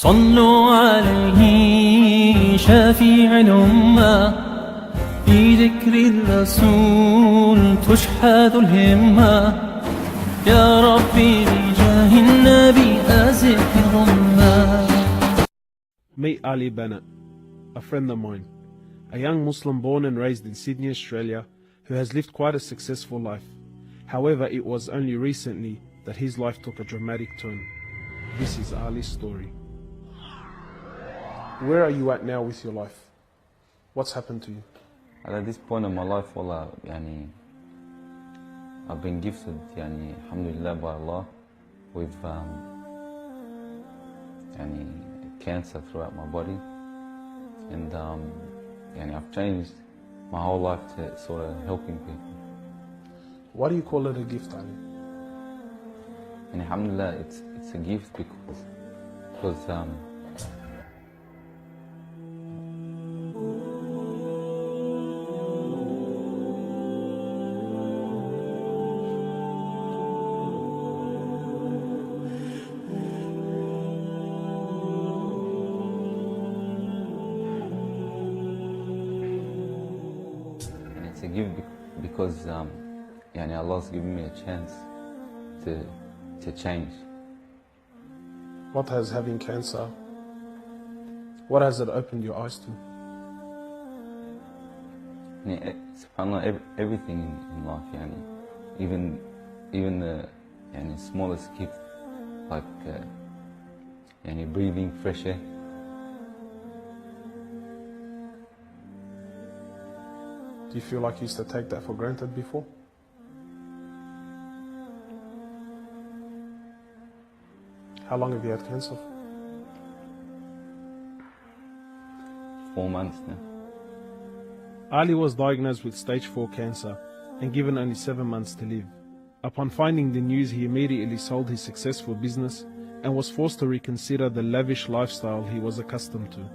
صلوا عليه شافيع الأمة، في ذكر الرسول تشحذ الهمة، يا ربي بجاه النبي أزد غمة. Meet Ali Bnat, a friend of mine, a young Muslim born and raised in Sydney, Australia, who has lived quite a successful life. However, it was only recently that his life took a dramatic turn. This is Ali's story. Where are you at now with your life? What's happened to you? At this point in my life, والله I've been gifted alhamdulillah by Allah with cancer throughout my body, and I've changed my whole life to sort of helping people. Why do you call it a gift, Ali? And alhamdulillah, it's a gift because it's a gift because Allah's given me a chance to change. What has having cancer, what has it opened your eyes to? SubhanAllah, everything in life, even the smallest gift, like breathing fresh air. Do you feel like you used to take that for granted before? How long have you had cancer? 4 months now. Ali was diagnosed with stage 4 cancer and given only 7 months to live. Upon finding the news, he immediately sold his successful business and was forced to reconsider the lavish lifestyle he was accustomed to.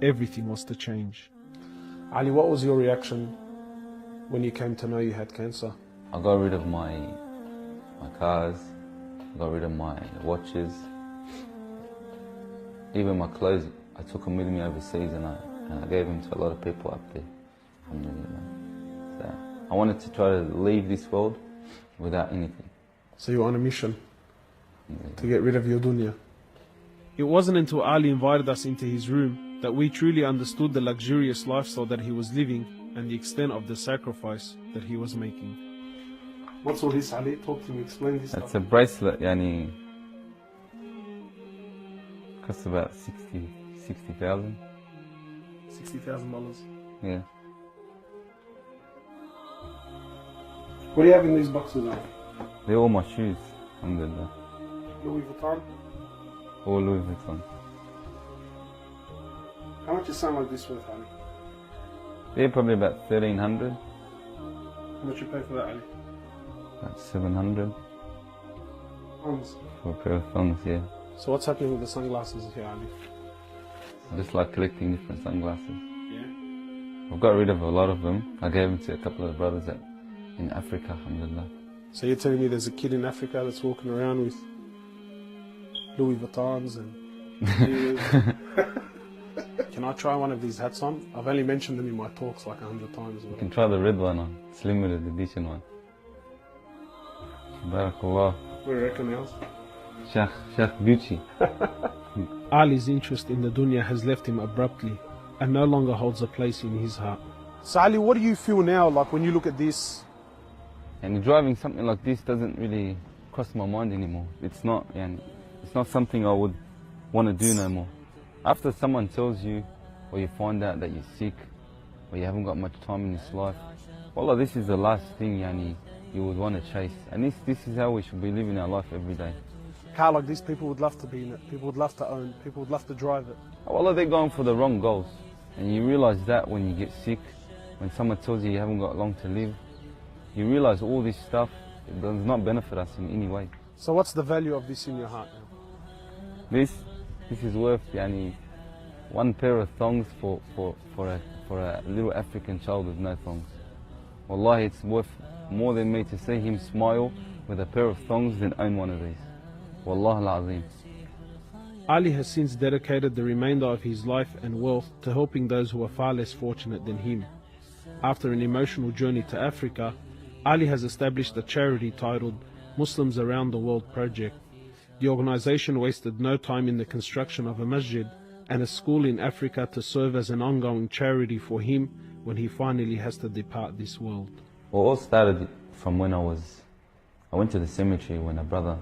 Everything was to change. Ali, what was your reaction when you came to know you had cancer? I got rid of my cars, I got rid of my watches, even my clothes. I took them with me overseas and I gave them to a lot of people up there. So I wanted to try to leave this world without anything. So you're on a mission to get rid of your dunya. It wasn't until Ali invited us into his room that we truly understood the luxurious lifestyle that he was living and the extent of the sacrifice that he was making. What's all this, Ali? Talk to me, explain this It's stuff. a bracelet, costs about 60,000. $60,000. Yeah. What do you have in these boxes, Ali? They're all my shoes, alhamdulillah. Louis Vuitton? All Louis Vuitton. How much is something like this worth, Ali? They're probably about 1,300. How much you pay for that, Ali? About 700 Pounds. for a pair of thongs, yeah. So what's happening with the sunglasses here, Ali? I just like collecting different sunglasses. Yeah? I've got rid of a lot of them. I gave them to a couple of brothers in Africa, alhamdulillah. So you're telling me there's a kid in Africa that's walking around with Louis Vuittons and... Can I try one of these hats on? I've only mentioned them in my talks like 100 times. You can try the red one on. It's limited edition one. Barakallah. What do you reckon, else? Sheikh Gucci. Ali's interest in the dunya has left him abruptly and no longer holds a place in his heart. So Ali, what do you feel now, like when you look at this? And driving something like this doesn't really cross my mind anymore. It's not something I would want to do no more. After someone tells you, or you find out that you're sick, or you haven't got much time in this life, wallah, this is the last thing you would want to chase. And this is how we should be living our life every day. How, like, these people would love to be in it, people would love to own, people would love to drive it. Wallah, they're going for the wrong goals. And you realize that when you get sick, when someone tells you you haven't got long to live, you realize all this stuff, it does not benefit us in any way. So what's the value of this in your heart now? This is worth one pair of thongs for a little African child with no thongs. Wallahi, it's worth more than me to see him smile with a pair of thongs than own one of these. Wallah al-Azim. Ali has since dedicated the remainder of his life and wealth to helping those who are far less fortunate than him. After an emotional journey to Africa, Ali has established a charity titled Muslims Around the World Project. The organization wasted no time in the construction of a masjid and a school in Africa to serve as an ongoing charity for him when he finally has to depart this world. Well, it all started from when I went to the cemetery when a brother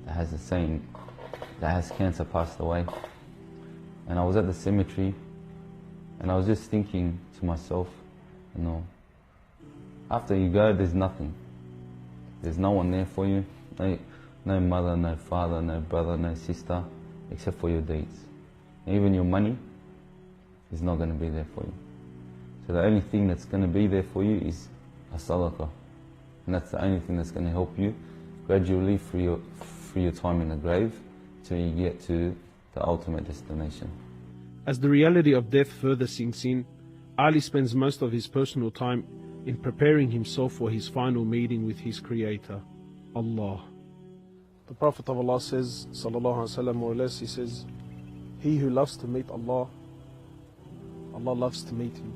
that has cancer passed away. And I was at the cemetery and I was just thinking to myself, you know, after you go, there's nothing. There's no one there for you. No mother, no father, no brother, no sister, except for your deeds. Even your money is not going to be there for you. So the only thing that's going to be there for you is a sadaqah. And that's the only thing that's going to help you gradually through your time in the grave till you get to the ultimate destination. As the reality of death further sinks in, Ali spends most of his personal time in preparing himself for his final meeting with his Creator, Allah. The Prophet of Allah says, sallallahu alaihi wasallam, more or less, he says, he who loves to meet Allah, Allah loves to meet him.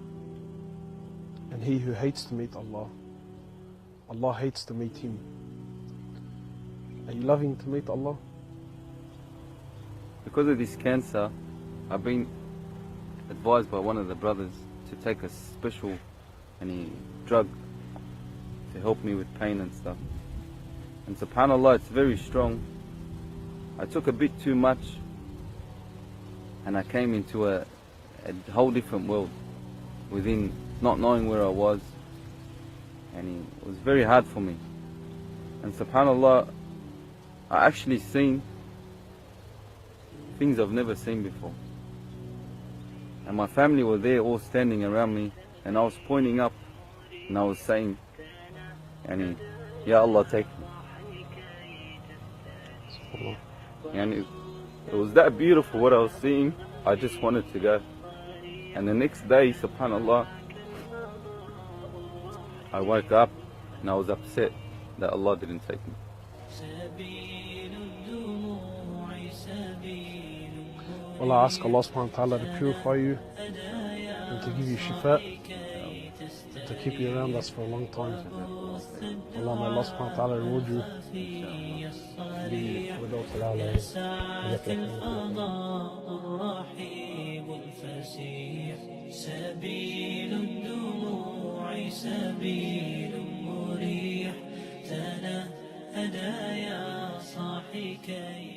And he who hates to meet Allah, Allah hates to meet him. Are you loving to meet Allah? Because of this cancer, I've been advised by one of the brothers to take a special drug to help me with pain and stuff. And subhanAllah, it's very strong. I took a bit too much and I came into a whole different world within not knowing where I was, and it was very hard for me. And subhanAllah, I actually seen things I've never seen before. And my family were there all standing around me, and I was pointing up and I was saying, Ya Allah, take me. And it was that beautiful what I was seeing. I just wanted to go. And the next day, subhanAllah, I woke up and I was upset that Allah didn't take me. Well, I ask Allah subhanahu wa ta'ala to purify you and to give you shifa and to keep you around us for a long time. Allah, may Allah subhanahu wa ta'ala reward you. سبيل الدموع سبيل مريح تنهدى يا صاحي كي